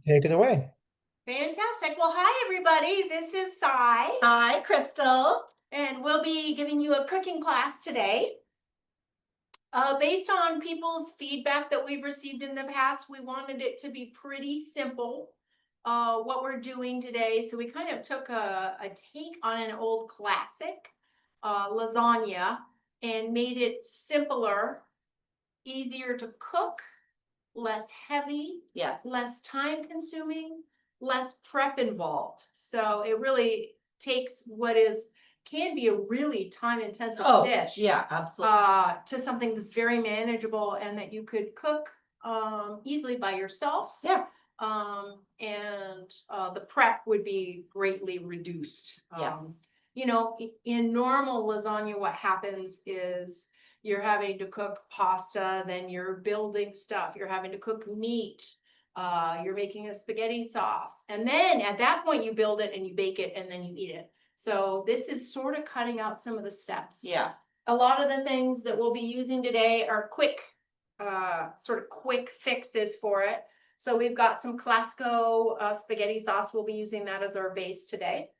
Take it away. Fantastic. Well, hi, everybody. This is Sai, Hi, Crystal. and we'll be giving you a cooking class today. Based on people's feedback that we've received in the past, we wanted it to be pretty simple, what we're doing today. So we kind of took a take on an old classic, lasagna, and made it simpler, easier to cook, less heavy, Yes. less time consuming, less prep involved. So it really takes what can be a really time intensive dish. Yeah, absolutely. To something that's very manageable and that you could cook easily by yourself. Yeah. And the prep would be greatly reduced. Yes. You know, in normal lasagna, what happens is you're having to cook pasta, then you're building stuff, you're having to cook meat, you're making a spaghetti sauce. And then at that point you build it and you bake it and then you eat it. So this is sort of cutting out some of the steps. Yeah. A lot of the things that we'll be using today are quick, sort of quick fixes for it. So we've got some Clasco spaghetti sauce. We'll be using that as our base today.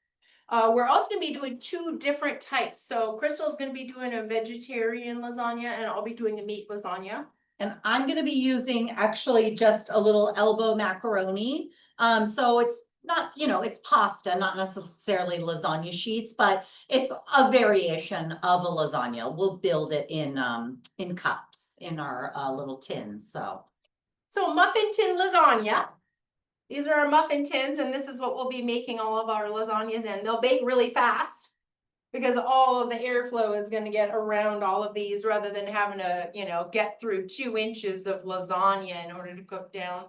We're also going to be doing two different types. So Crystal's going to be doing a vegetarian lasagna and I'll be doing a meat lasagna. And I'm going to be using actually just a little elbow macaroni. So it's not, it's pasta, not necessarily lasagna sheets, but it's a variation of a lasagna. We'll build it in cups in our little tins. So muffin tin lasagna. These are our muffin tins, and this is what we'll be making all of our lasagnas in. They'll bake really fast because all of the airflow is going to get around all of these rather than having to, get through 2 inches of lasagna in order to cook down.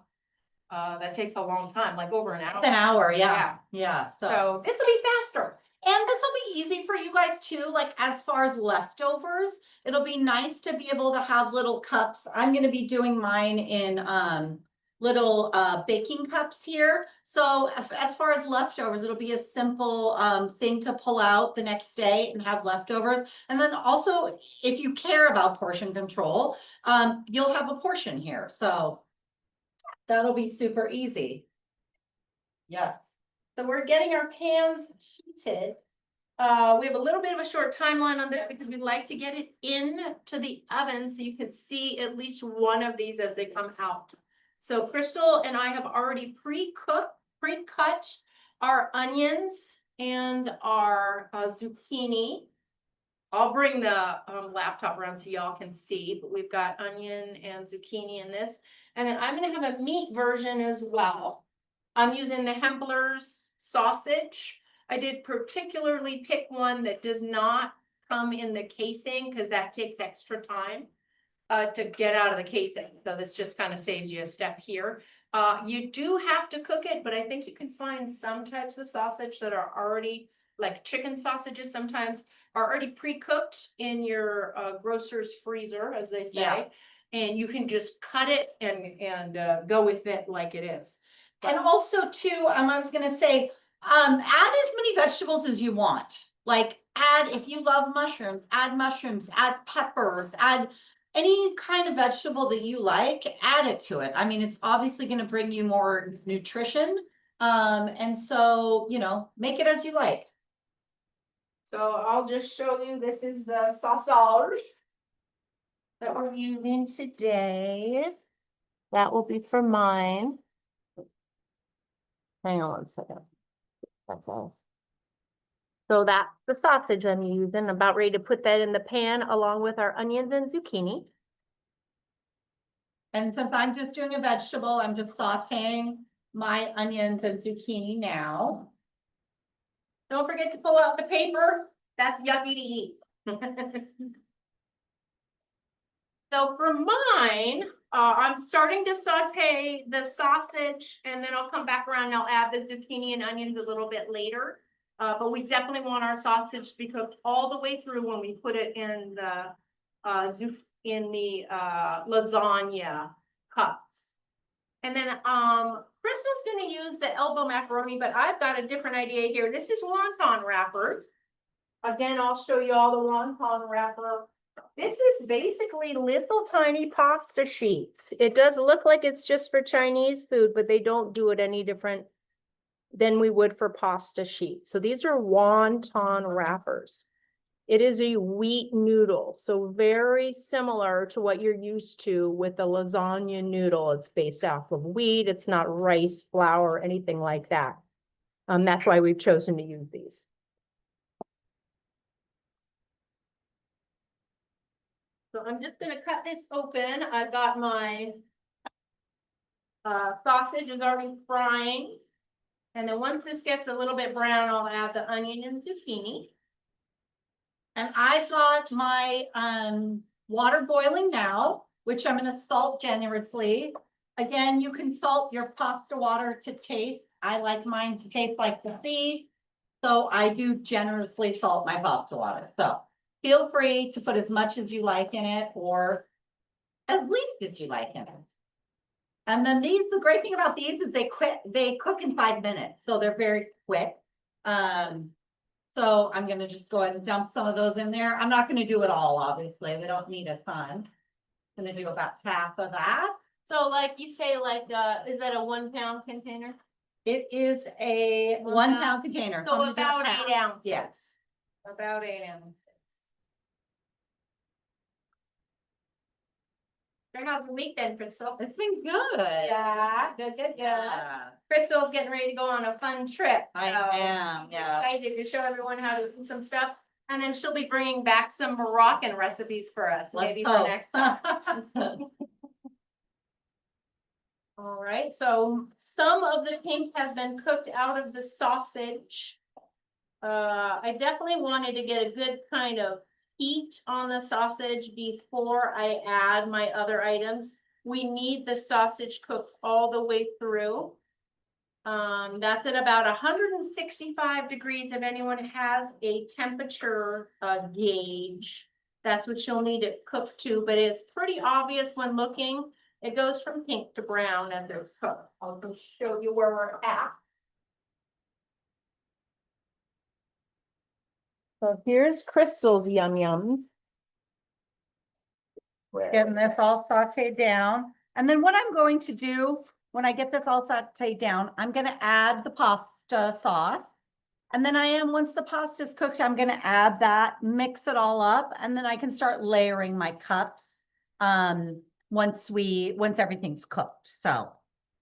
That takes a long time, like over an hour. It's an hour, yeah. Yeah. So this will be faster. And this will be easy for you guys too, like as far as leftovers. It'll be nice to be able to have little cups. I'm going to be doing mine in little baking cups here. So as far as leftovers, it'll be a simple thing to pull out the next day and have leftovers. And then also, if you care about portion control, you'll have a portion here. So that'll be super easy. Yes. So we're getting our pans heated. We have a little bit of a short timeline on this because we'd like to get it into the oven so you can see at least one of these as they come out. So Crystal and I have already pre-cut our onions and our zucchini. I'll bring the laptop around so y'all can see, but we've got onion and zucchini in this. And then I'm gonna have a meat version as well. I'm using the Hempler's sausage. I did particularly pick one that does not come in the casing because that takes extra time to get out of the casing. So this just kind of saves you a step here. You do have to cook it, but I think you can find some types of sausage that are already, like chicken sausages sometimes, are already pre-cooked in your grocer's freezer, as they say. Yeah. And you can just cut it and go with it like it is. And also too, I was gonna say, add as many vegetables as you want. Like if you love mushrooms, add peppers, add any kind of vegetable that you like, add it to it. I mean, it's obviously gonna bring you more nutrition. And so, make it as you like. So I'll just show you, this is the sausage that we're using today. That will be for mine. Hang on one second. Okay. So that's the sausage I'm using. About ready to put that in the pan along with our onions and zucchini. And since I'm just doing a vegetable, I'm just sauteing my onions and zucchini now. Don't forget to pull out the paper. That's yucky to eat. So for mine, I'm starting to saute the sausage and then I'll come back around and I'll add the zucchini and onions a little bit later. But we definitely want our sausage to be cooked all the way through when we put it in the lasagna cups. And then Crystal's going to use the elbow macaroni, but I've got a different idea here. This is wonton wrappers. Again, I'll show you all the wonton wrapper This is basically little tiny pasta sheets. It does look like it's just for Chinese food, but they don't do it any different than we would for pasta sheets. So these are wonton wrappers. It is a wheat noodle, so very similar to what you're used to with the lasagna noodle. It's based off of wheat. It's not rice, flour, anything like that. That's why we've chosen to use these. So I'm just gonna cut this open. I've got my sausage is already frying. And then once this gets a little bit brown, I'll add the onion and zucchini. And I've got my water boiling now, which I'm gonna salt generously. Again, you can salt your pasta water to taste. I like mine to taste like the sea. So I do generously salt my pasta water. So feel free to put as much as you like in it or as least as you like in it. And then these, the great thing about these is they cook in 5 minutes, so they're very quick. So I'm gonna just go ahead and dump some of those in there. I'm not gonna do it all, obviously. We don't need a ton. I'm gonna do about half of that. So like you say, like, is that a 1 pound container? It is a 1 pound container. So about 8 ounces. Yes. About 8 ounces. How's the week been, Crystal? It's been good. Yeah, good. Crystal's getting ready to go on a fun trip. I am, yeah. Excited to show everyone how to do some stuff. And then she'll be bringing back some Moroccan recipes for us, maybe for next time. All right, so some of the pink has been cooked out of the sausage. I definitely wanted to get a good kind of heat on the sausage before I add my other items. We need the sausage cooked all the way through. That's at about 165 degrees. If anyone has a temperature gauge, that's what you'll need it cooked to, but it's pretty obvious when looking. It goes from pink to brown as it's cooked. I'll just show you where we're at. So here's Crystal's yum yums. Getting this all sauteed down. And then what I'm going to do when I get this all sauteed down, I'm gonna add the pasta sauce. And then once the pasta is cooked, I'm gonna add that, mix it all up, and then I can start layering my cups once everything's cooked. So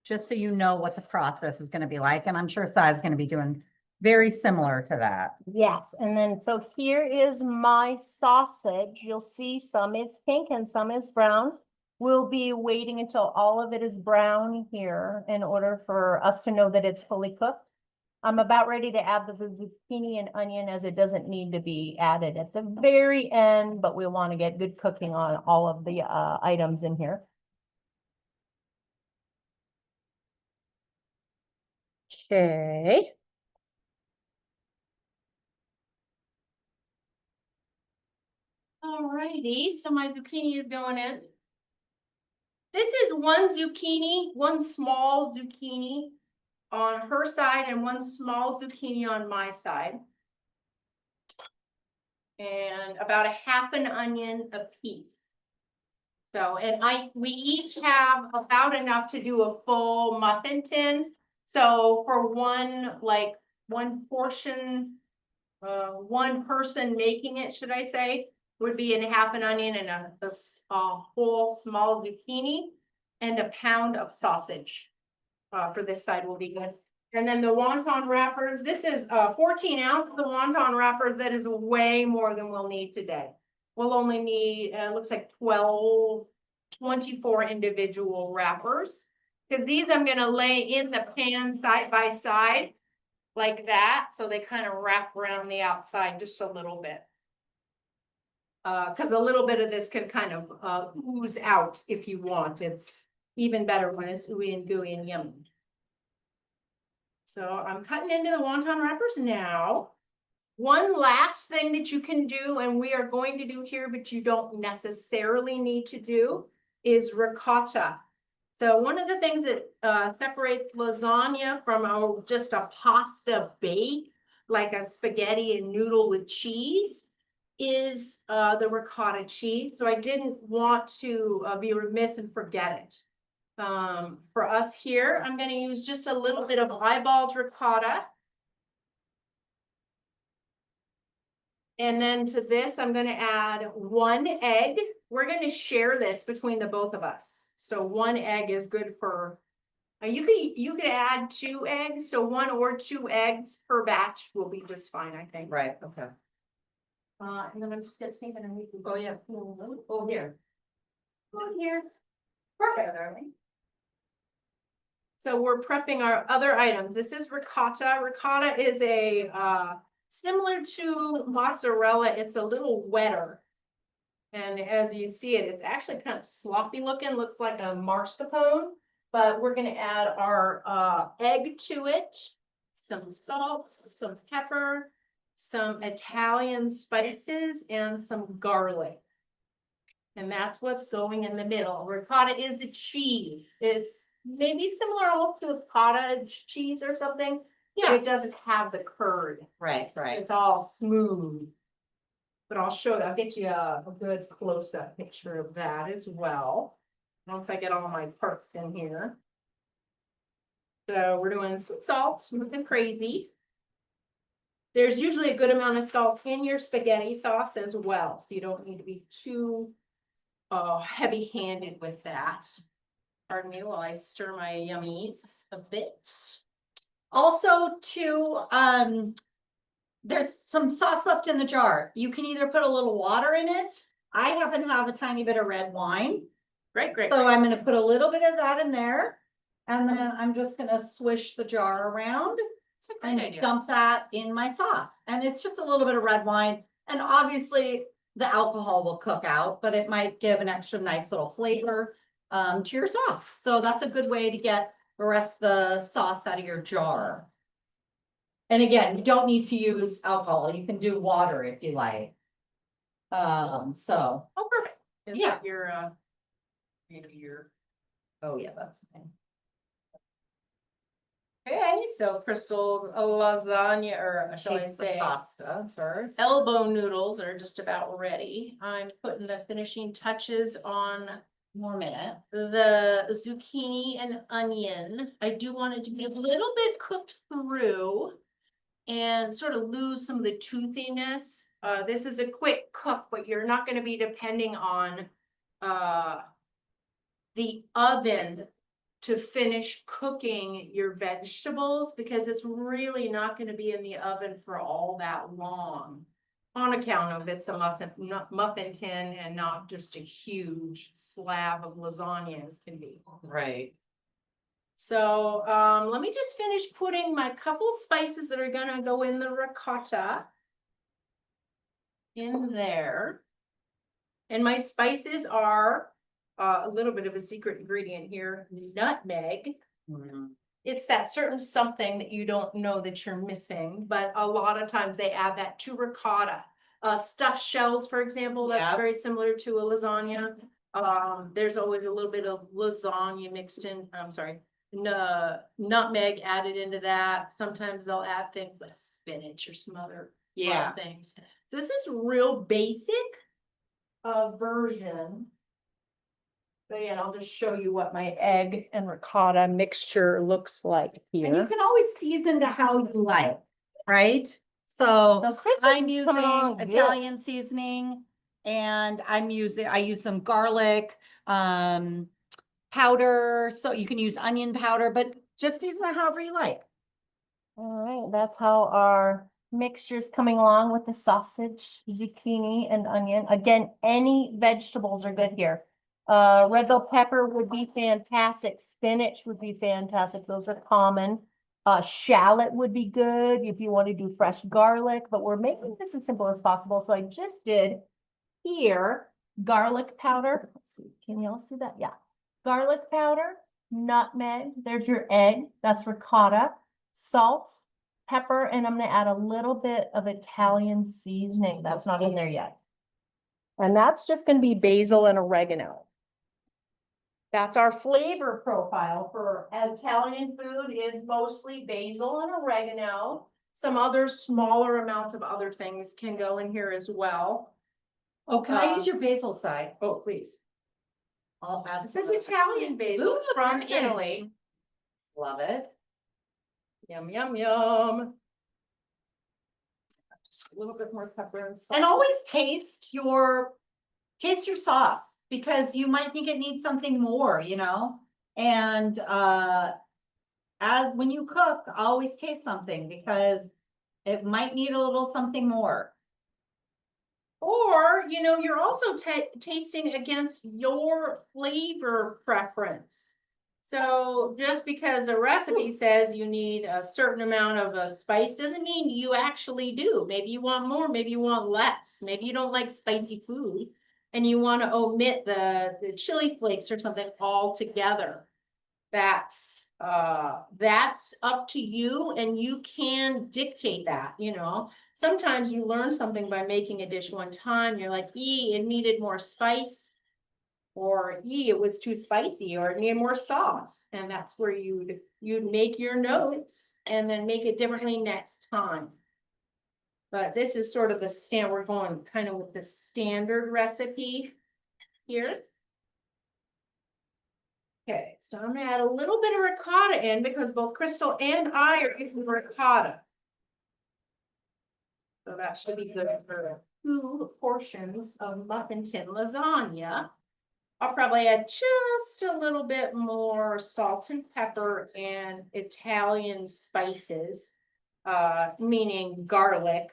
just so you know what the process is gonna be like, and I'm sure Sai's gonna be doing very similar to that. Yes, and then so here is my sausage. You'll see some is pink and some is brown. We'll be waiting until all of it is brown here in order for us to know that it's fully cooked. I'm about ready to add the zucchini and onion as it doesn't need to be added at the very end, but we want to get good cooking on all of the items in here. Okay. Alrighty, so my zucchini is going in. This is one small zucchini on her side and one small zucchini on my side. And about a half an onion a piece. So, and we each have about enough to do a full muffin tin. So for one portion, one person making it, should I say, would be in half an onion and a whole small zucchini and a pound of sausage. For this side will be good. And then the wonton wrappers, this is 14 ounces of wonton wrappers. That is way more than we'll need today. We'll only need, looks like 24 individual wrappers. Because these I'm gonna lay in the pan side by side like that. So they kind of wrap around the outside just a little bit. Because a little bit of this can kind of ooze out if you want. It's even better when it's ooey and gooey and yummy. So I'm cutting into the wonton wrappers now. One last thing that you can do, and we are going to do here, but you don't necessarily need to do, is ricotta. So one of the things that separates lasagna from just a pasta bake, like a spaghetti and noodle with cheese, is the ricotta cheese, so I didn't want to be remiss and forget it. For us here, I'm gonna use just a little bit of eyeballed ricotta. And then to this, I'm gonna add 1 egg. We're gonna share this between the both of us. So 1 egg is good for, you could add 2 eggs, so 1 or 2 eggs per batch will be just fine, I think. Right, okay. And then I'm just gonna sneak it underneath. Oh, yeah. Oh, here. Oh, here. Perfect, darling. So we're prepping our other items. This is ricotta. Ricotta is a, similar to mozzarella, it's a little wetter. And as you see it, it's actually kind of sloppy looking, looks like a mascarpone. But we're gonna add our egg to it, some salt, some pepper, some Italian spices, and some garlic. And that's what's going in the middle. Ricotta is a cheese. It's maybe similar almost to a cottage cheese or something. Yeah, it doesn't have the curd. Right. It's all smooth. But I'll show you, I'll get you a good close-up picture of that as well. I don't know if I get all my parts in here. So we're doing some salt, nothing crazy. There's usually a good amount of salt in your spaghetti sauce as well, so you don't need to be too heavy-handed with that. Pardon me while I stir my yummies a bit. Also, too, there's some sauce left in the jar. You can either put a little water in it. I happen to have a tiny bit of red wine. Great. So I'm gonna put a little bit of that in there. And then I'm just gonna swish the jar around It's a and great idea. dump that in my sauce. And it's just a little bit of red wine. And obviously the alcohol will cook out, but it might give an extra nice little flavor to your sauce. So that's a good way to get the rest of the sauce out of your jar. And again, you don't need to use alcohol. You can do water if you like. So, Oh, perfect. Is Yeah. that your, maybe your, oh yeah, that's fine. okay, so Crystal's lasagna, or shall I Take the say, pasta first. elbow noodles are just about ready. I'm putting the finishing touches on 1 minute. the zucchini and onion. I do want it to be a little bit cooked through and sort of lose some of the toothiness. This is a quick cook, but you're not gonna be depending on the oven to finish cooking your vegetables, because it's really not gonna be in the oven for all that long. On account of it's a muffin tin and not just a huge slab of lasagna as can be. Right. So, let me just finish putting my couple spices that are gonna go in the ricotta in there. And my spices are a little bit of a secret ingredient here, nutmeg. It's that certain something that you don't know that you're missing, but a lot of times they add that to ricotta. Stuffed shells, for example, that's Yep. very similar to a lasagna. There's always a little bit of lasagna mixed in, I'm sorry, nutmeg added into that. Sometimes they'll add things like spinach or some other Yeah. things. So this is real basic version. But yeah, I'll just show you what my egg and ricotta mixture looks like here. And you can always season to how you like, right? So Chris I'm is using coming along good. Italian seasoning, and I use some garlic, powder. So you can use onion powder, but just season it however you like. All right, that's how our mixture's coming along with the sausage, zucchini, and onion. Again, any vegetables are good here. Red bell pepper would be fantastic. Spinach would be fantastic. Those are common. Shallot would be good if you want to do fresh garlic, but we're making this as simple as possible. So I just did here garlic powder. Let's see, can y'all see that? Yeah. Garlic powder, nutmeg, there's your egg, that's ricotta, salt, pepper, and I'm gonna add a little bit of Italian seasoning. That's not in there yet. And that's just gonna be basil and oregano. That's our flavor profile for Italian food, is mostly basil and oregano. Some other smaller amounts of other things can go in here as well. Oh, can I use your basil side? Oh, please. I'll add. This is Italian basil Ooh, from perfect. Italy. Love it. Yum, yum, yum. Just a little bit more pepper and salt. And always taste your sauce, because you might think it needs something more, you know? And as when you cook, always taste something, because it might need a little something more. Or, you know, you're also tasting against your flavor preference. So just because a recipe says you need a certain amount of a spice doesn't mean you actually do. Maybe you want more, maybe you want less. Maybe you don't like spicy food and you want to omit the chili flakes or something altogether. That's up to you, and you can dictate that, you know. Sometimes you learn something by making a dish one time, you're like, it needed more spice, or it was too spicy, or it needed more sauce. And that's where you'd make your notes and then make it differently next time. But this is sort of the stand, we're going kind of with the standard recipe here. Okay, so I'm gonna add a little bit of ricotta in because both Crystal and I are using ricotta. So that should be good for 2 portions of muffin tin lasagna. I'll probably add just a little bit more salt and pepper and Italian spices, meaning garlic,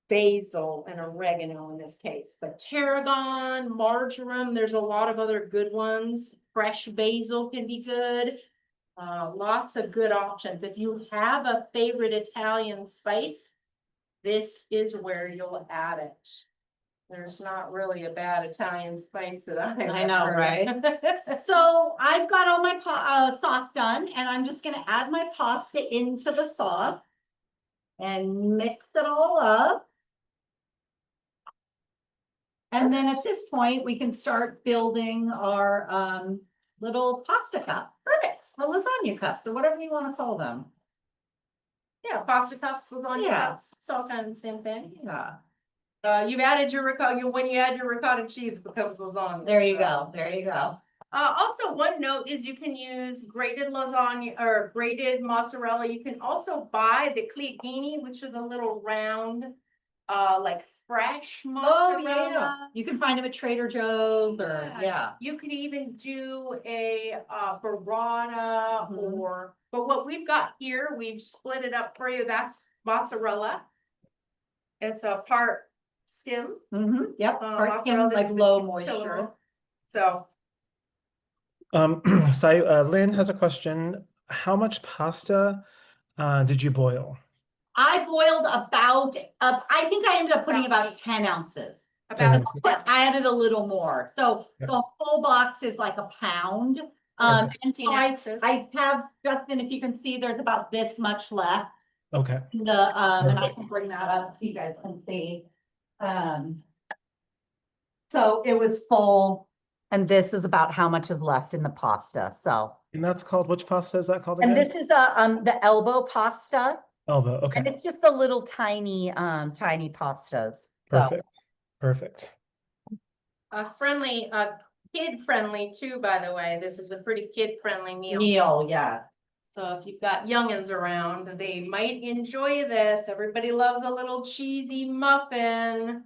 basil, and oregano in this case, but tarragon, marjoram, there's a lot of other good ones. Fresh basil can be good. Lots of good options. If you have a favorite Italian spice, this is where you'll add it. There's not really a bad Italian spice that I know, right? So I've got all my sauce done, and I'm just gonna add my pasta into the sauce and mix it all up. And then at this point, we can start building our little pasta cup. Perfect. The lasagna cups, or whatever you want to call them. Yeah, pasta cups, lasagna Yeah. cups, it's all kind of the same thing. Yeah. You've added your ricotta, when you add your ricotta cheese, it becomes lasagna. There you go. There you go. Also, one note is you can use grated lasagna or grated mozzarella. You can also buy the clippini, which are the little round, like fresh mozzarella. Oh, yeah. You can find them at Trader Joe's, or yeah. You could even do a burrata or, but what we've got here, we've split it up for you. That's mozzarella. It's a part skim. Yep. Part skim, mozzarella like is low the moisture. tillable. So. Lynn has a question. How much pasta did you boil? I boiled about, I think I ended up putting about 10 ounces. About But I added a little more. So Yep. the whole box is like a pound. And so I have, Justin, if you can see, there's about this much left. Okay. And I can bring that up so you guys can see. So it was full, and this is about how much is left in the pasta, so. And that's called, which pasta is that called And again? this is the elbow pasta, Elbow, and okay. it's just the little tiny pastas. Perfect. Perfect. friendly, kid friendly too, by the way. This is a pretty kid friendly meal. Meal, yeah. So if you've got youngins around, they might enjoy this. Everybody loves a little cheesy muffin.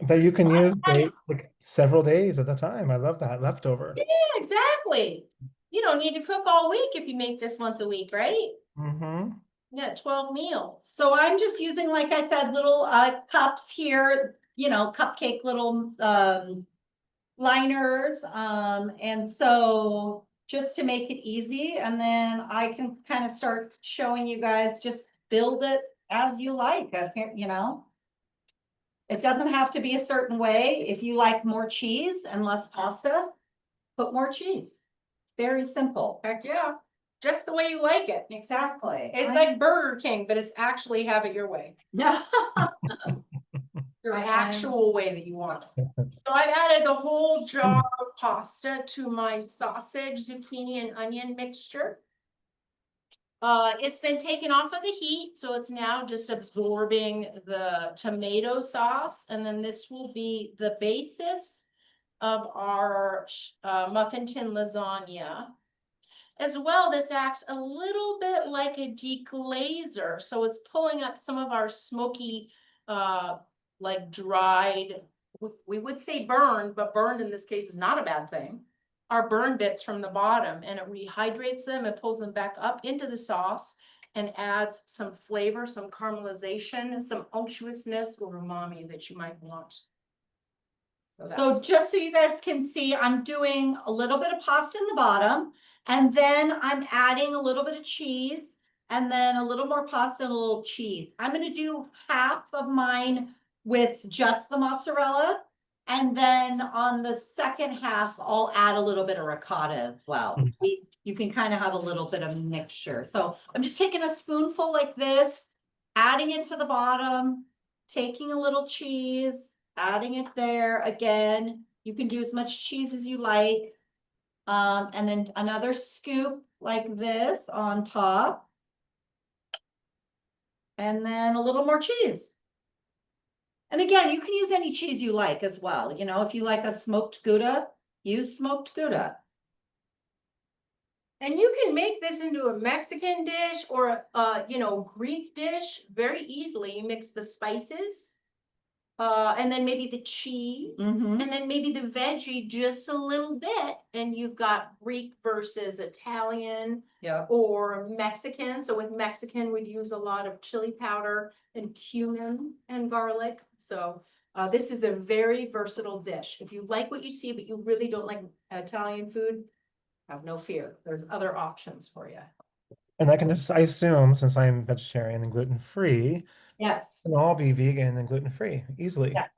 That you can use like several days at a time. I love that. Leftover. Yeah, exactly. You don't need to cook all week if you make this once a week, right? Mm-hmm. You got 12 meals. So I'm just using, like I said, little cups here, you know, cupcake little liners. And so just to make it easy, and then I can kind of start showing you guys, just build it as you like, you know. It doesn't have to be a certain way. If you like more cheese and less pasta, put more cheese. It's very simple. Heck yeah. Just the way you like it. Exactly. It's like Burger King, but it's actually have it your way. Yeah. Your actual way that you want. So I've added the whole jar of pasta to my sausage, zucchini, and onion mixture. It's been taken off of the heat, so it's now just absorbing the tomato sauce, and then this will be the basis of our muffin tin lasagna. As well, this acts a little bit like a deglazer, so it's pulling up some of our smoky, like dried, we would say burned, but burned in this case is not a bad thing. Our burn bits from the bottom, and it rehydrates them and pulls them back up into the sauce and adds some flavor, some caramelization, some unctuousness or umami that you might want. So just so you guys can see, I'm doing a little bit of pasta in the bottom, and then I'm adding a little bit of cheese, and then a little more pasta and a little cheese. I'm gonna do half of mine with just the mozzarella. And then on the second half, I'll add a little bit of ricotta as well. You can kind of have a little bit of mixture. So I'm just taking a spoonful like this, adding it to the bottom, taking a little cheese, adding it there again. You can do as much cheese as you like. And then another scoop like this on top. And then a little more cheese. And again, you can use any cheese you like as well. You know, if you like a smoked Gouda, use smoked Gouda. And you can make this into a Mexican dish or Greek dish very easily. You mix the spices, and then maybe the cheese, Mhm. and then maybe the veggie just a little bit, and you've got Greek versus Italian. Yeah. Or Mexican. So with Mexican, we'd use a lot of chili powder and cumin and garlic. So this is a very versatile dish. If you like what you see, but you really don't like Italian food, have no fear. There's other options for you. And I assume, since I'm vegetarian and gluten-free, Yes. can all be vegan and gluten-free easily. Yeah.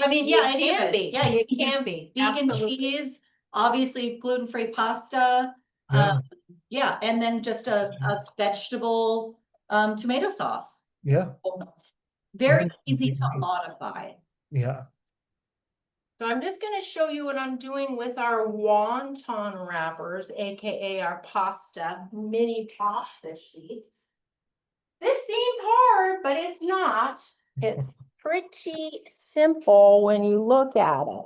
I mean, yeah, it can be. Yeah, you can be. vegan Absolutely. cheese, obviously gluten-free pasta. Yeah. Yeah, and then just a vegetable tomato sauce. Yeah. Very Everything is easy to vegan. modify. Yeah. So I'm just going to show you what I'm doing with our wonton wrappers, aka our pasta mini pasta sheets. This seems hard, but it's not. It's pretty simple when you look at it.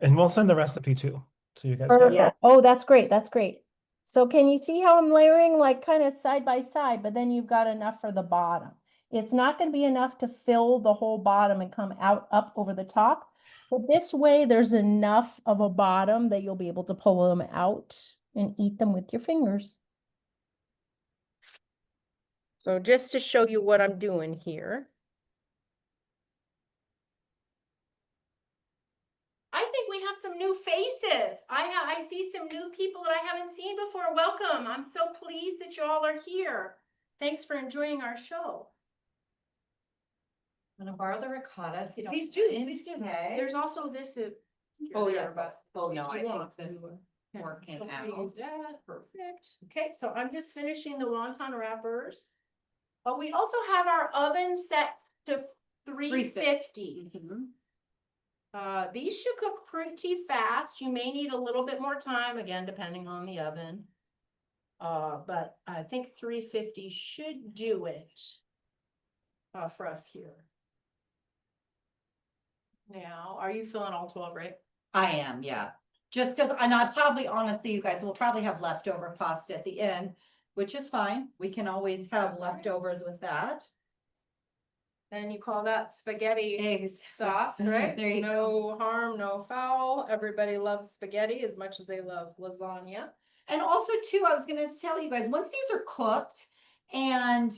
And we'll send the recipe too, so you guys Perfect. can. Yeah. Oh, that's great. That's great. So can you see how I'm layering like kind of side by side, but then you've got enough for the bottom. It's not going to be enough to fill the whole bottom and come out up over the top. But this way there's enough of a bottom that you'll be able to pull them out and eat them with your fingers. So just to show you what I'm doing here. I think we have some new faces. I see some new people that I haven't seen before. Welcome. I'm so pleased that you all are here. Thanks for enjoying our show. I'm gonna borrow the ricotta if you don't. Please do. Please do. Okay. There's also this. Oh, yeah, but no, I you think want this working Okay, out. that, perfect. Okay, so I'm just finishing the wonton wrappers. But we also have our oven set to 350. These should cook pretty fast. You may need a little bit more time, again, depending on the oven. But I think 350 should do it for us here. Now, are you filling all 12, right? I am, yeah. Just because, and I probably, honestly, you guys will probably have leftover pasta at the end, which is fine. We can always have leftovers with that. And you call that spaghetti sauce, right? There you No harm, no foul. Everybody loves spaghetti as much as they love lasagna. And also too, I was gonna tell you guys, once these are cooked and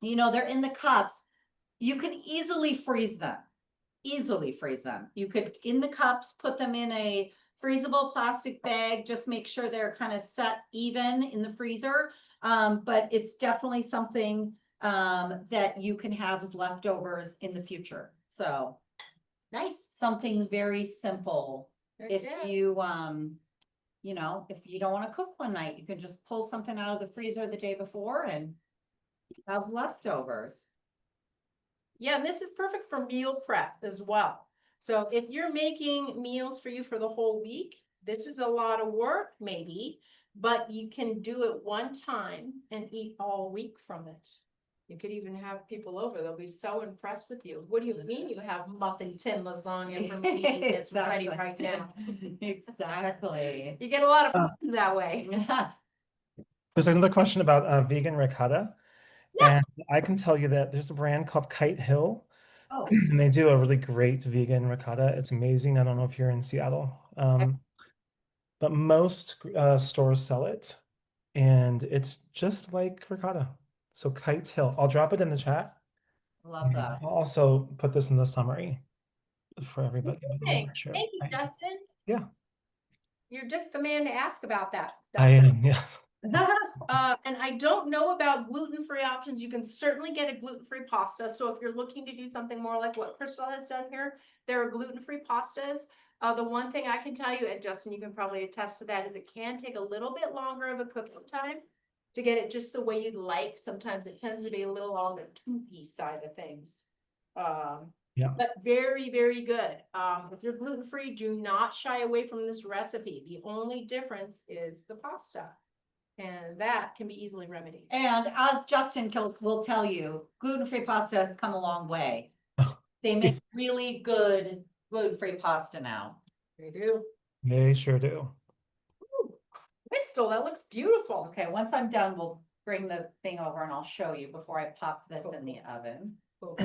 they're in the cups, you can easily freeze them. You could, in the cups, put them in a freezable plastic bag, just make sure they're kind of set even in the freezer. But it's definitely something that you can have as leftovers in the future. So nice, something very simple. If you if you don't want to cook one night, you can just pull something out of the freezer the day before and have leftovers. Yeah, and this is perfect for meal prep as well. So if you're making meals for you for the whole week, this is a lot of work maybe, but you can do it one time and eat all week from it. You could even have people over. They'll be so impressed with you. What do you mean you have muffin tin lasagna for me to eat? It's ready right now. Exactly. You get a lot of Uh, food that way. There's another question about vegan ricotta. Yeah. And I can tell you that there's a brand called Kite Hill, Oh, and they do a really great vegan ricotta. It's amazing. I don't know if you're in Seattle, but most stores sell it, and it's just like ricotta. So Kite Hill. I'll drop it in the chat. love And that. I'll also put this in the summary for everybody. But I'm Okay. not sure. Thank you, Justin. Yeah, You're just the man to ask about that. I am. Yes. And I don't know about gluten-free options. You can certainly get a gluten-free pasta. So if you're looking to do something more like what Crystal has done here, there are gluten-free pastas. The one thing I can tell you, and Justin, you can probably attest to that, is it can take a little bit longer of a cooking time to get it just the way you'd like. Sometimes it tends to be a little on the two-piece side of things. Yeah. But very, very good. If you're gluten-free, do not shy away from this recipe. The only difference is the pasta. And that can be easily remedied. And as Justin will tell you, gluten-free pasta has come a long way. They make really good gluten-free pasta now. They do. They sure do. Ooh, Crystal, that looks beautiful. Okay, once I'm done, we'll bring the thing over and I'll show you before I pop this Cool. in the oven. Cool.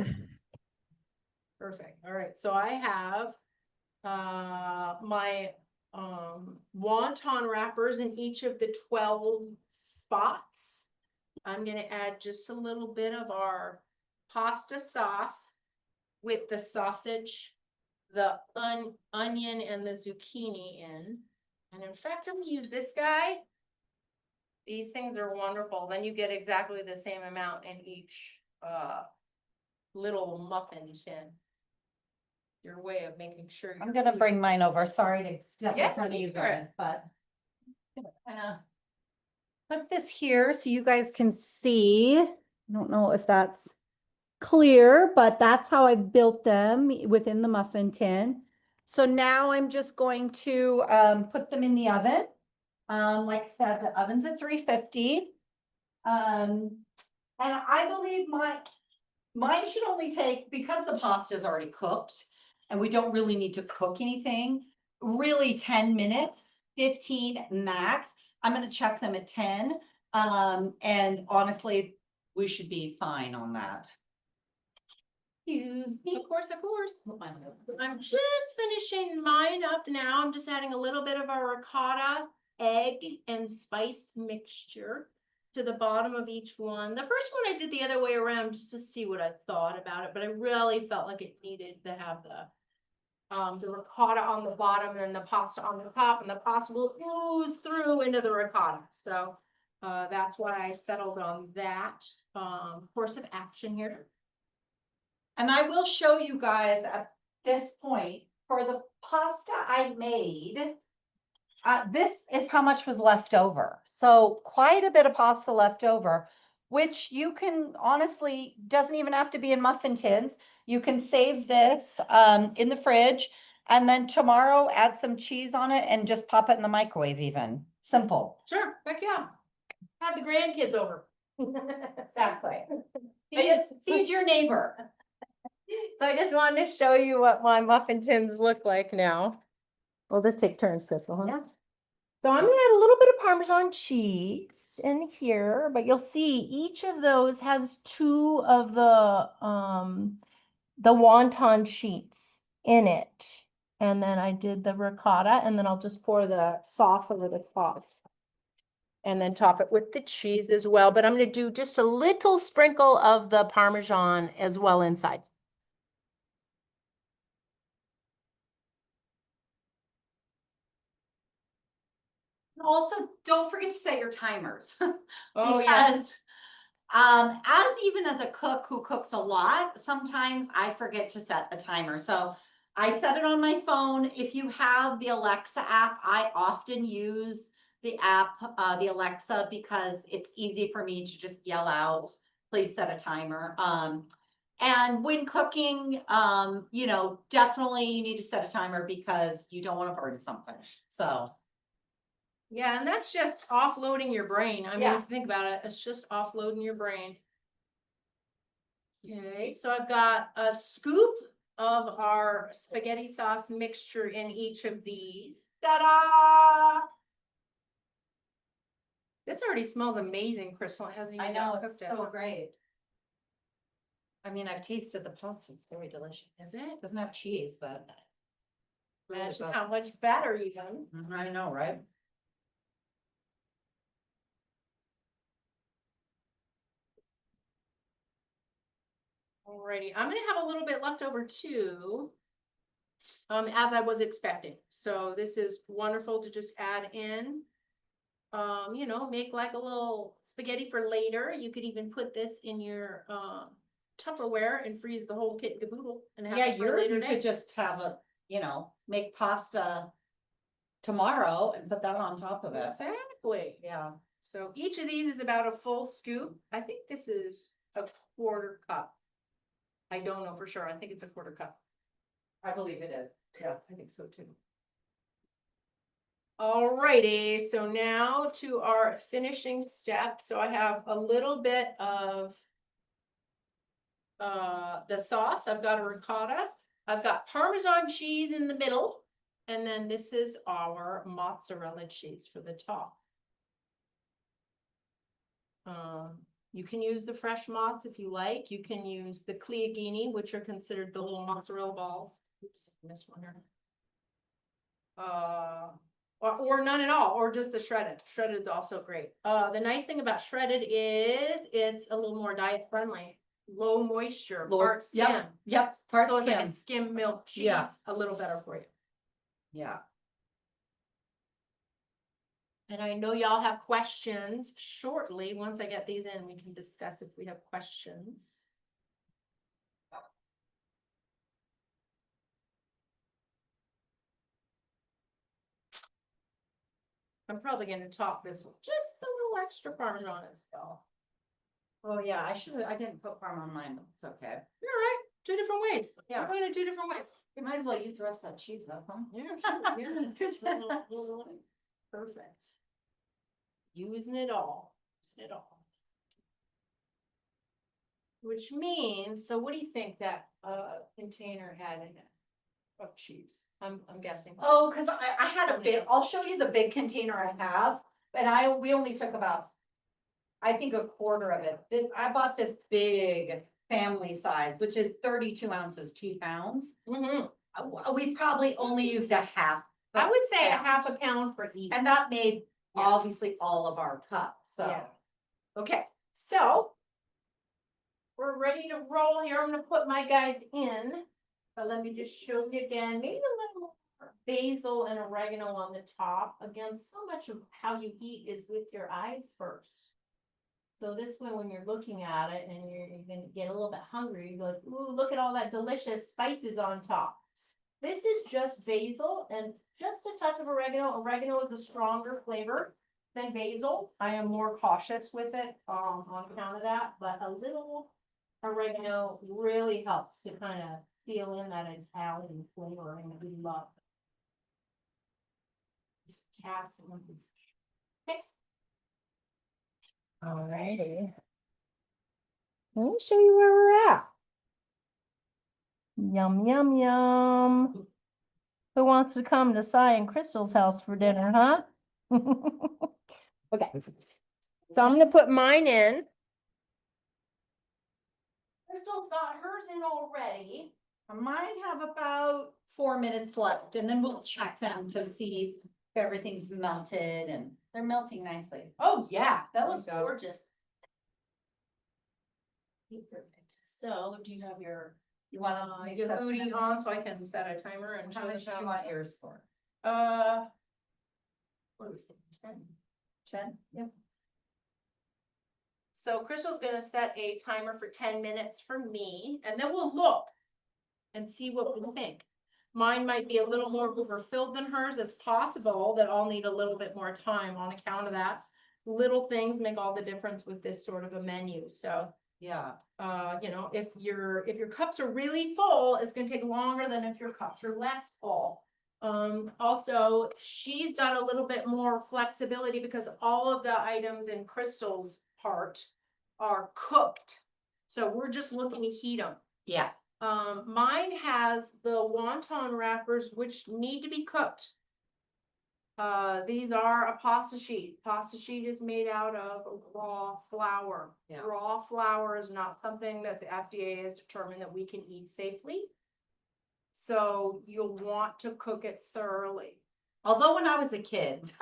Perfect. All right. So I have my wonton wrappers in each of the 12 spots. I'm gonna add just a little bit of our pasta sauce with the sausage, the onion and the zucchini in. And in fact, I'm gonna use this guy. These things are wonderful. Then you get exactly the same amount in each little muffin tin. Your way of making sure. I'm your gonna food- bring mine over. Sorry to step Yeah, in front of you go for it. guys, but put this here so you guys can see. I don't know if that's clear, but that's how I've built them within the muffin tin. So now I'm just going to put them in the oven. Like I said, the oven's at 350. And I believe mine should only take, because the pasta is already cooked and we don't really need to cook anything, really 10 minutes, 15 max. I'm gonna check them at 10. And honestly, we should be fine on that. Excuse me. Of course, of course. I'm just finishing mine up now. I'm just adding a little bit of our ricotta, egg, and spice mixture to the bottom of each one. The first one I did the other way around just to see what I thought about it, but I really felt like it needed to have the ricotta on the bottom and the pasta on the top, and the pasta will ooze through into the ricotta. So that's why I settled on that course of action here. And I will show you guys at this point, for the pasta I made, this is how much was left over. So quite a bit of pasta left over, which you can honestly, doesn't even have to be in muffin tins. You can save this in the fridge and then tomorrow add some cheese on it and just pop it in the microwave even. Simple. Sure, heck yeah. Have the grandkids over. Exactly. Feed your neighbor. So I just wanted to show you what my muffin tins look like now. Well, this take turns, Crystal, huh? Yeah. So I'm gonna add a little bit of Parmesan cheese in here, but you'll see each of those has two of the wonton sheets in it. And then I did the ricotta, and then I'll just pour the sauce over the top. And then top it with the cheese as well, but I'm gonna do just a little sprinkle of the Parmesan as well inside. Also, don't forget to set your timers. Oh, yes. As even as a cook who cooks a lot, sometimes I forget to set a timer. So I set it on my phone. If you have the Alexa app, I often use the app, the Alexa, because it's easy for me to just yell out, please set a timer. And when cooking, you know, definitely you need to set a timer because you don't want to burn something. So Yeah, and that's just offloading your brain. I mean, Yeah. if you think about it, it's just offloading your brain. Okay, so I've got a scoop of our spaghetti sauce mixture in each of these. Ta-da! This already smells amazing, Crystal. It hasn't even I know, got it's cooked yet. so great. I mean, I've tasted the pasta, it's very delicious. Is it? Doesn't have cheese, but. Imagine how much better even. I know, right? Alrighty, I'm gonna have a little bit left over too. As I was expecting. So this is wonderful to just add in. You know, make like a little spaghetti for later. You could even put this in your Tupperware and freeze the whole kit and caboodle and have Yeah, it for a yours, later you day. could just have a, make pasta tomorrow and put that on top of it. Exactly. Yeah, So each of these is about a full scoop. I think this is a quarter cup. I don't know for sure. I think it's a quarter cup. I believe it is. Yeah, I think so too. Alrighty, so now to our finishing step. So I have a little bit of the sauce. I've got a ricotta. I've got Parmesan cheese in the middle. And then this is our mozzarella cheese for the top. You can use the fresh mozz if you like. You can use the Quick-Bake, which are considered the little mozzarella balls. Oops, I missed one here. Or none at all, or just the shredded. Shredded is also great. The nice thing about shredded is it's a little more diet friendly. Low moisture, part skim. Yep, part So it's like a skim. skim milk cheese, Yeah. a little better for you. Yeah. And I know y'all have questions shortly. Once I get these in, we can discuss if we have questions. I'm probably gonna top this with just a little extra Parmesan as well. Oh, yeah, I didn't put Parma on mine, but it's okay. You're right, 2 different ways. Yeah. We're doing it 2 different ways. You might as well use the rest of that cheese though, huh? Yeah, perfect. Using it all, using it all. Which means, so what do you think that container had in it of cheese? I'm guessing. Oh, cause I had a big, I'll show you the big container I have, and we only took about, I think a quarter of it. I bought this big family size, which is 32 ounces, 2 pounds. Mhm. We probably only used a half. I would say a pound. half a pound for each. And that made Yeah. obviously all of our cups, so. Yeah. Okay, so we're ready to roll here. I'm gonna put my guys in, but let me just show you again, maybe a little more basil and oregano on the top. Again, so much of how you eat is with your eyes first. So this way, when you're looking at it and you're gonna get a little bit hungry, you go like, ooh, look at all that delicious spices on top. This is just basil and just a touch of oregano. Oregano is a stronger flavor than basil. I am more cautious with it on account of that, but a little oregano really helps to kind of seal in that Italian flavoring that we love. Just tap. Okay. Alrighty. Let me show you where we're at. Yum, yum, yum. Who wants to come to Cy and Crystal's house for dinner, huh? Okay. So I'm gonna put mine in. Crystal's got hers in already. I might have about 4 minutes left, and then we'll check them to see if everything's melted, and they're melting nicely. Oh, yeah, that looks So- gorgeous. Perfect. So do you have your You wanna make your that foodie snap? on so I can set a timer and How show much do you them? want yours for? What do we say, 10? 10? Yep. So Crystal's gonna set a timer for 10 minutes for me, and then we'll look and see what we think. Mine might be a little more overfilled than hers. It's possible that I'll need a little bit more time on account of that. Little things make all the difference with this sort of a menu. So, Yeah. you know, if your cups are really full, it's gonna take longer than if your cups are less full. Also, she's got a little bit more flexibility because all of the items in Crystal's part are cooked. So we're just looking to heat them. Yeah. Mine has the wonton wrappers, which need to be cooked. These are a pasta sheet. Pasta sheet is made out of raw flour. Yeah. Raw flour is not something that the FDA has determined that we can eat safely. So you'll want to cook it thoroughly. Although when I was a kid.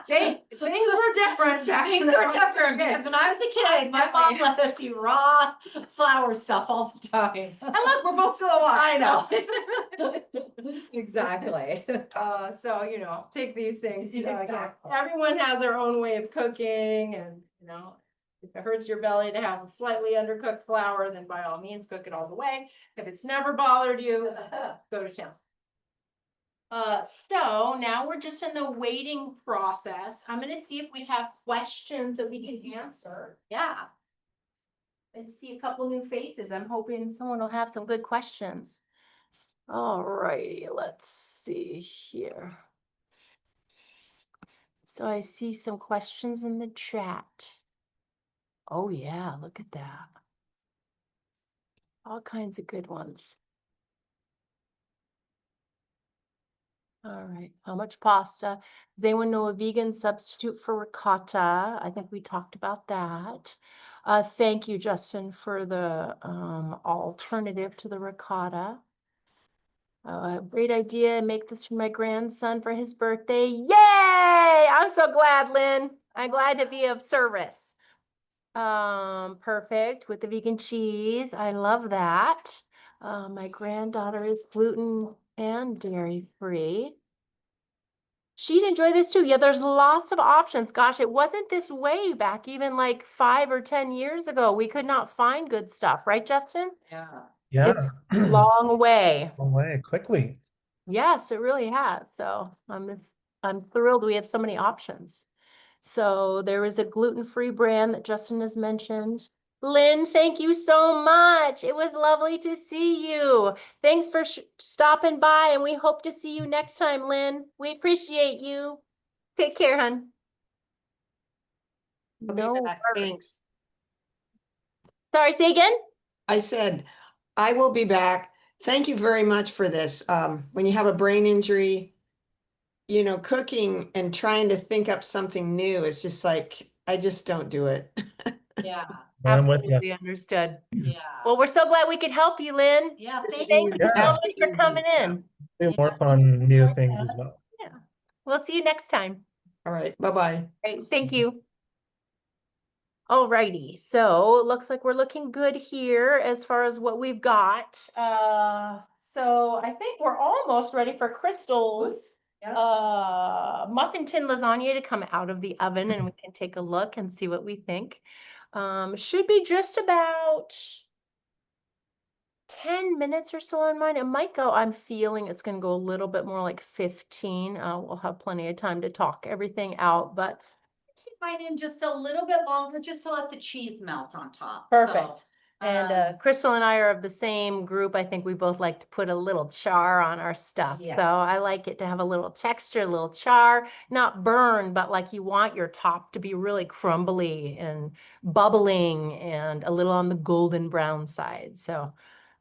Things were different back Things then. were different because when I was a kid, my mom let us eat raw flour stuff all the time. And look, we're both still alive. I know. Exactly. So, you know, take these things. You know, Exactly. everyone has their own way of cooking, and, you know, if it hurts your belly to have slightly undercooked flour, then by all means, cook it all the way. If it's never bothered you, go to town. So now we're just in the waiting process. I'm gonna see if we have questions that we can answer. Yeah. And see a couple new faces. I'm hoping someone will have some good questions. All righty, let's see here. So I see some questions in the chat. Oh yeah, look at that. All kinds of good ones. All right, how much pasta? Does anyone know a vegan substitute for ricotta? I think we talked about that. Thank you, Justin, for the alternative to the ricotta. Great idea. Make this for my grandson for his birthday. Yay! I'm so glad, Lynn. I'm glad to be of service. Perfect with the vegan cheese. I love that. My granddaughter is gluten and dairy free. She'd enjoy this too. Yeah, there's lots of options. Gosh, it wasn't this way back even like 5 or 10 years ago. We could not find good stuff, right, Justin? Yeah. Yeah. Long way. Long way, quickly. Yes, it really has. So I'm thrilled we have so many options. So there is a gluten-free brand that Justin has mentioned. Lynn, thank you so much. It was lovely to see you. Thanks for stopping by, and we hope to see you next time, Lynn. We appreciate you. Take care, hon. I'll be No back. worries. Thanks. Sorry, say again? I said, I will be back. Thank you very much for this. When you have a brain injury, you know, cooking and trying to think up something new is just like, I just don't do it. Yeah. I'm with you. Absolutely understood. Yeah. Well, we're so glad we could help you, Lynn. Yeah. This is Thank easy. you It so has much to be for coming easy. in. They work on new things as well. Yeah. We'll see you next time. All right. Bye-bye. Great, thank you. Alrighty, so it looks like we're looking good here as far as what we've got. So I think we're almost ready for Crystal's muffin tin lasagna to come out of the oven, and we can take a look and see what we think. Should be just about 10 minutes or so on mine. It might go, I'm feeling it's going to go a little bit more like 15. We'll have plenty of time to talk everything out, but Keep mine in just a little bit longer, just to let the cheese melt on top. perfect. So, And Crystal and I are of the same group. I think we both like to put a little char on our stuff. Yeah. So I like it to have a little texture, a little char, not burn, but like you want your top to be really crumbly and bubbling and a little on the golden brown side. So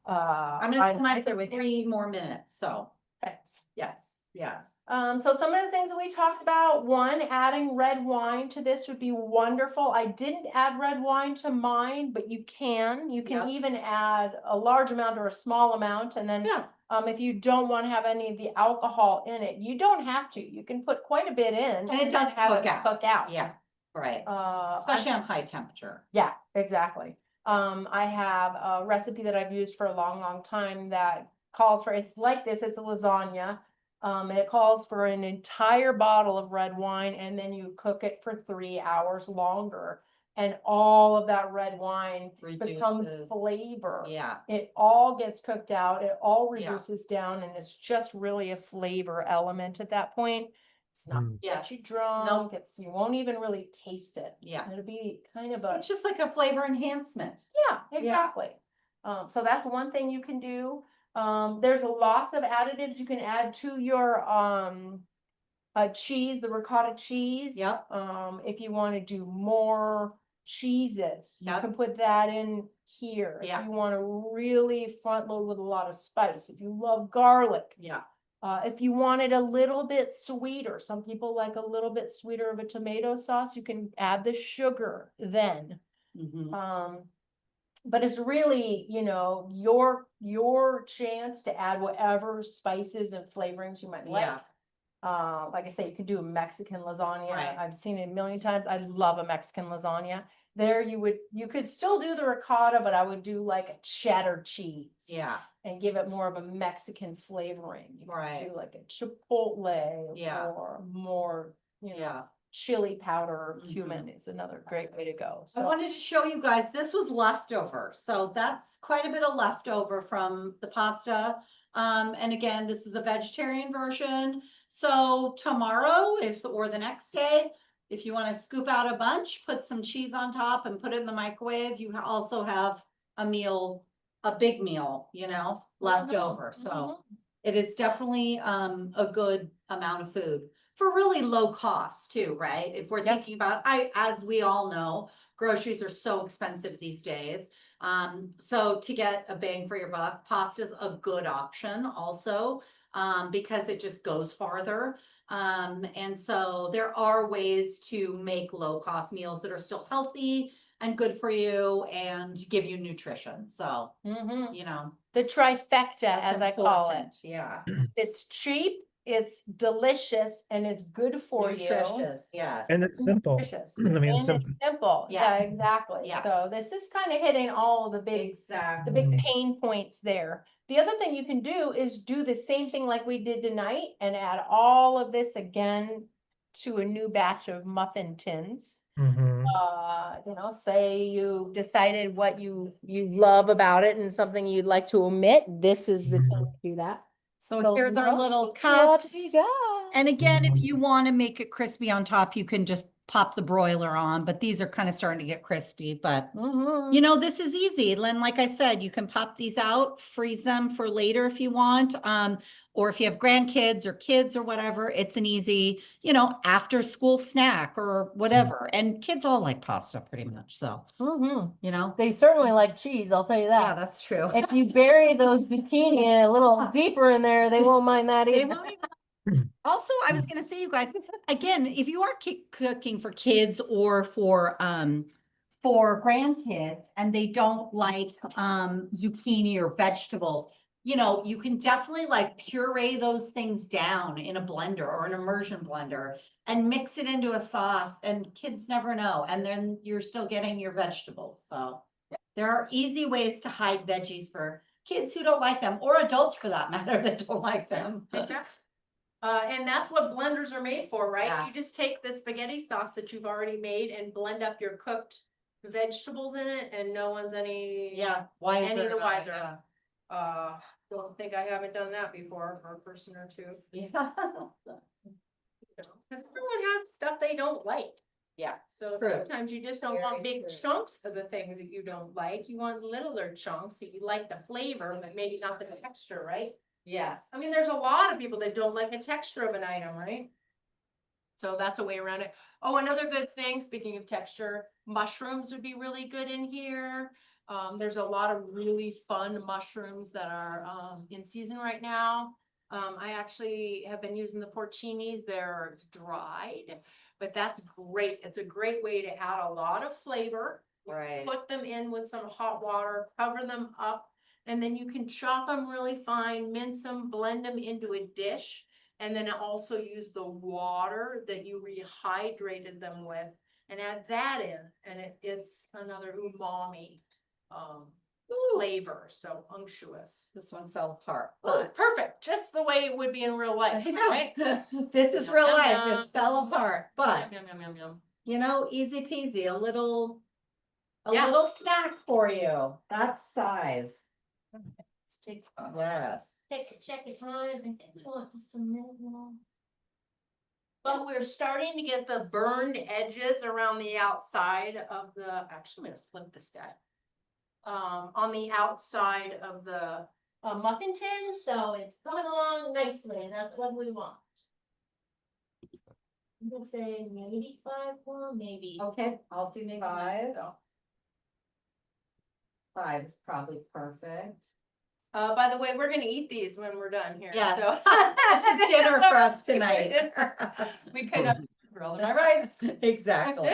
I'm gonna come out for 3 more minutes. So, perfect. yes, yes. So some of the things that we talked about, one, adding red wine to this would be wonderful. I didn't add red wine to mine, but you can. You can Yeah. even add a large amount or a small amount. And then Yeah. if you don't want to have any of the alcohol in it, you don't have to. You can put quite a bit in. And it does have cook it out. cook out. Yeah, right. I'm Especially on high temperature. yeah, exactly. I have a recipe that I've used for a long, long time that calls for, it's like this, it's a lasagna. And it calls for an entire bottle of red wine, and then you cook it for 3 hours longer. And all of that red wine becomes Reduces. flavor. Yeah. It all gets cooked out, it all Yeah. reduces down, and it's just really a flavor element at that point. It's not Mm. get you Yes. drunk, you won't even really taste it. Yeah. It'll be kind of a, It's just like a flavor enhancement. yeah, exactly. So that's one thing you can do. There's lots of additives you can add to your, cheese, the ricotta cheese. Yep. If you want to do more cheeses, you Yep. can put that in here. Yeah. If you want to really front load with a lot of spice, if you love garlic. Yeah. If you want it a little bit sweeter, some people like a little bit sweeter of a tomato sauce, you can add the sugar then. Mhm. But it's really, your chance to add whatever spices and flavorings you might like. Yeah. Like I say, you could do a Mexican lasagna. Right. I've seen it a million times. I love a Mexican lasagna. There you could still do the ricotta, but I would do like a cheddar cheese. Yeah. And give it more of a Mexican flavoring. You could Right. do like a chipotle Yeah. or more, Yeah. chili powder or Mhm. cumin is another great way to go. I So wanted to show you guys, this was leftover, so that's quite a bit of leftover from the pasta. And again, this is a vegetarian version. So tomorrow, or the next day, if you want to scoop out a bunch, put some cheese on top and put it in the microwave, you also have a meal, a big meal, left over. So it is definitely a good amount of food for really low cost too, right? If we're Yep. thinking about, as we all know, groceries are so expensive these days. So to get a bang for your buck, pasta is a good option also, because it just goes farther. And so there are ways to make low cost meals that are still healthy and good for you and give you nutrition. So, the trifecta, that's as I call it. important. Yeah. It's cheap, it's delicious, and it's good for you. Nutritious, yes. And it's simple. Nutritious. I mean, And it's simple. it's simple. Yeah, Yeah. exactly. Yeah. So this is kind of hitting all the big Exactly. pain points there. The other thing you can do is do the same thing like we did tonight and add all of this again to a new batch of muffin tins. Mhm. Say you decided what you love about it and something you'd like to omit, this is the time to do that. So here's our little cups. And again, if you want to make it crispy on top, you can just pop the broiler on, but these are kind of starting to get crispy, but this is easy. And like I said, you can pop these out, freeze them for later if you want. Or if you have grandkids or kids or whatever, it's an easy, after school snack or whatever. And kids all like pasta pretty much. So, They certainly like cheese, I'll tell you yeah, that. that's true. If you bury those zucchini a little deeper in there, they won't mind that They either. won't even- Also, I was going to say, you guys, again, if you are cooking for kids or for grandkids and they don't like zucchini or vegetables, you can definitely like puree those things down in a blender or an immersion blender and mix it into a sauce, and kids never know. And then you're still getting your vegetables. So there are easy ways to hide veggies for kids who don't like them, or adults for that matter that don't like them. Exactly. And that's what blenders are made for, right? Yeah. You just take the spaghetti sauce that you've already made and blend up your cooked vegetables in it, and no one's any the wiser. Don't think I haven't done that before for a person or two. Yeah. Because everyone has stuff they don't like. Yeah. So True. sometimes you just don't Very want big true. chunks of the things that you don't like. You want littler chunks that you like the flavor, but maybe not the texture, right? Yes. I mean, there's a lot of people that don't like the texture of an item, right? So that's a way around it. Oh, another good thing, speaking of texture, mushrooms would be really good in here. There's a lot of really fun mushrooms that are in season right now. I actually have been using the porcinis. They're dried, but that's great. It's a great way to add a lot of flavor. Right. Put them in with some hot water, cover them up, and then you can chop them really fine, mince them, blend them into a dish, and then also use the water that you rehydrated them with and add that in, and it's another umami flavor, so unctuous. This one fell apart. Oh, perfect, just the way it would be in real life, right? This is real Yum, life. yum. It fell apart, but Yum, yum, yum, yum. easy peasy. A little Yeah. little snack for you. That size. Let's take Yes. check it time. Just a minute more. But we're starting to get the burned edges around the outside of the, actually I'm gonna flip this guy. On the outside of the muffin tins, so it's coming along nicely, and that's what we want. I'm gonna say maybe 5 more, maybe. Okay, I'll do Maybe 5. so. 5 is probably perfect. By the way, we're gonna eat these when we're done here. Yeah. So. This is dinner for us tonight. We could have grilled, am I right? Exactly.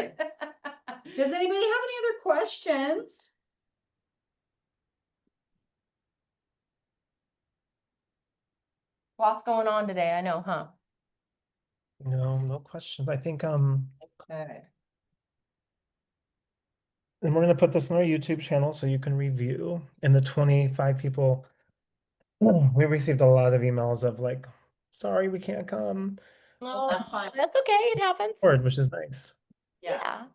Does anybody have any other questions? Lots going on today, I know, huh? No questions. I think Okay. and we're gonna put this on our YouTube channel so you can review. And the 25 people, we received a lot of emails of like, sorry, we can't come, No, That's fine. That's okay, it happens. which is nice. Yeah,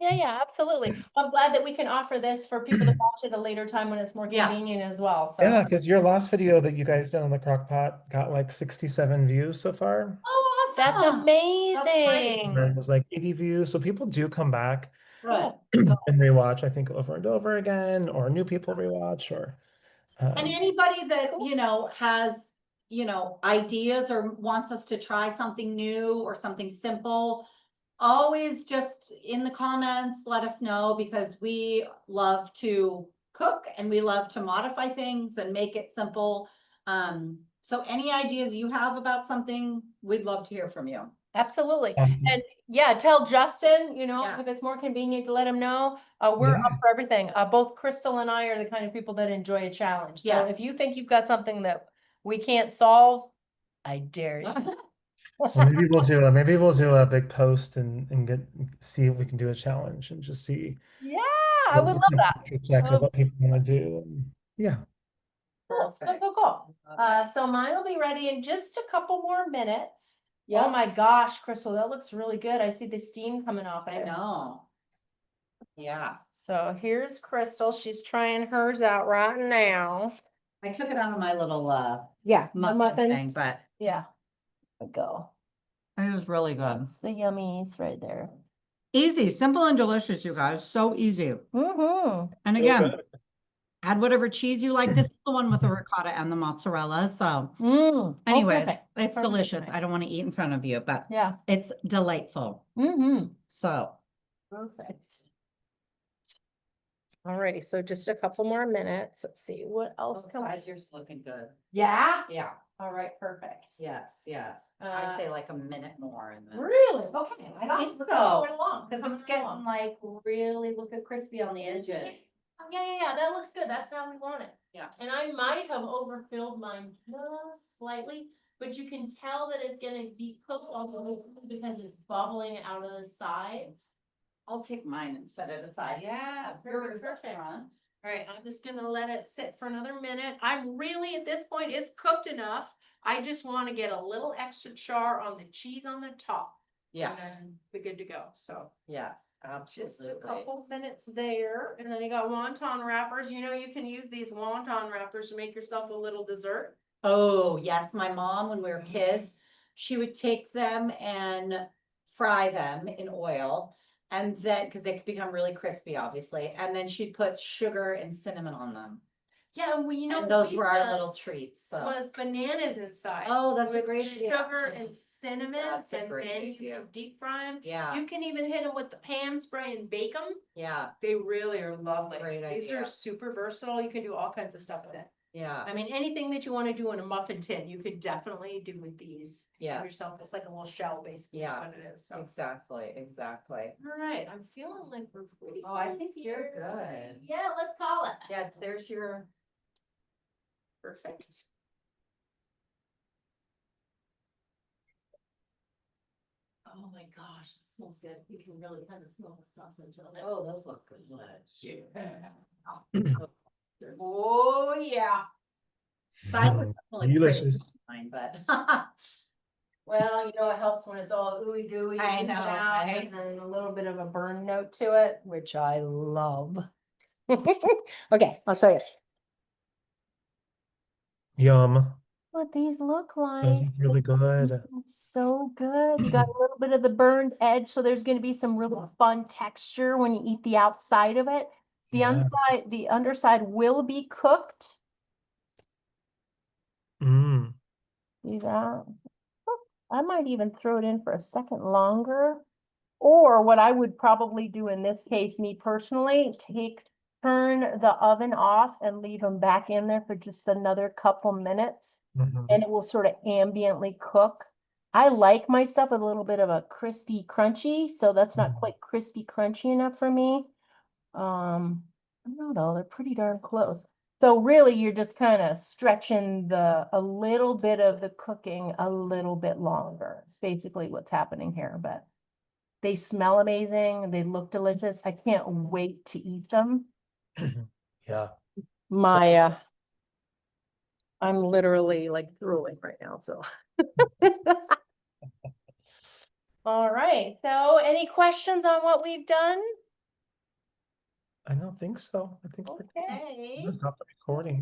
absolutely. I'm glad that we can offer this for people to watch at a later time when it's more Yeah. convenient as well, so. Yeah, because your last video that you guys did on the crock pot got like 67 views so far. Oh, That's awesome. amazing. And then it was like 80 views. So people do come back Good. and rewatch, I think, over and over again, or new people rewatch, or And anybody that, Cool. you know, has, you know, ideas or wants us to try something new or something simple, always just in the comments, let us know, because we love to cook and we love to modify things and make it simple. So any ideas you have about something, we'd love to hear from you. Absolutely. Awesome. And yeah, tell Justin, you know, Yeah. if it's more convenient to let him know, we're Yeah. up for everything. Both Crystal and I are the kind of people that enjoy a challenge. So Yes. if you think you've got something that we can't solve, I dare you. Well, maybe we'll do a big post and see if we can do a challenge and just see Yeah, I would love that. check of what people want to do. Yeah. Cool, Perfect. cool. So mine will be ready in just a couple more minutes. Yeah. Oh my gosh, Crystal, that looks really good. I see the steam coming off I it. know. Yeah. So here's Crystal. She's trying hers out right now. I took it out of my little Yeah, muffin thing, but Yeah. There we go. it was really good. That's the yummies right there. Easy, simple and delicious, you guys. So easy. Mm-hmm. And So again, good. add whatever cheese you like. This is the one with the ricotta and the mozzarella. So anyways, perfect. it's Perfect. delicious. I don't want to eat in front of you, but Yeah. it's delightful. Mm-hmm. So Perfect. Alrighty, so just a couple more minutes. Let's see what else can we. yours looking good. Yeah. Yeah. All right, perfect. Yes. Uh, I say like a minute more and then. Really? Okay. I think we're so, going along. Because We're it's coming getting along. like really looking crispy on the edges. Yeah, that looks good. That's how we want it. Yeah. And I might have overfilled mine just slightly, but you can tell that it's gonna be cooked all the way through because it's bubbling out of the sides. I'll take mine and set it aside. Yeah, Yours perfect. up front. All right, I'm just gonna let it sit for another minute. I'm really, at this point, it's cooked enough. I just wanna get a little extra char on the cheese on the top. Yeah. And then we're good to go, so. Yes, Just a absolutely. couple minutes there, and then you got wonton wrappers. You know, you can use these wonton wrappers to make yourself a little dessert. Oh, yes, my mom, when we were kids, she would take them and fry them in oil. And then, because they could become really crispy, obviously, and then she'd put sugar and cinnamon on them. Yeah, well, you know, And what those we were our done little treats, so. was bananas inside. Oh, that's a with great idea. sugar and cinnamon, That's a and great then you idea. can deep fry them. Yeah, You can even hit them with the Pam spray and bake them. yeah, They really are lovely. Great These idea. are super versatile. You can do all kinds of stuff with it. yeah, I mean, anything that you want to do in a muffin tin, you could definitely do with these. Have yes. Yourself, it's like a little shell, basically, is Yeah. what it is, so. Exactly. All right, I'm feeling like we're pretty Oh, I close think you're here. good. Yeah, let's call it. Yeah, there's your. Perfect. Oh my gosh, that smells good. You can really kind of smell the sausage on it. Oh, those look good. Oh, yeah. Side was definitely Delicious. pretty fine, but. Well, you know, it helps when it's all ooey gooey. I and know, out, right? And then a little bit of a burn note to it, which I love. Okay, I'll show you Yum. what these look Those like. look really good. So good. You got a little bit of the burned edge, so there's going to be some really fun texture when you eat the outside of it. The Yeah. underside will be cooked. Mm. See that? Oh, I might even throw it in for a second longer. Or what I would probably do in this case, me personally, turn the oven off and leave them back in there for just another couple minutes. Mhm. And it will sort of ambiently cook. I like my stuff with a little bit of a crispy crunchy, so that's not Mhm. quite crispy crunchy enough for me. I don't know though, they're pretty darn close. So really, you're just kind of stretching a little bit of the cooking a little bit longer. It's basically what's happening here, but they smell amazing. They look delicious. I can't wait to eat them. Yeah. My, I'm literally like drooling right now, so. All right, so any questions on what we've done? I don't think so. I think we're Okay. gonna stop the recording.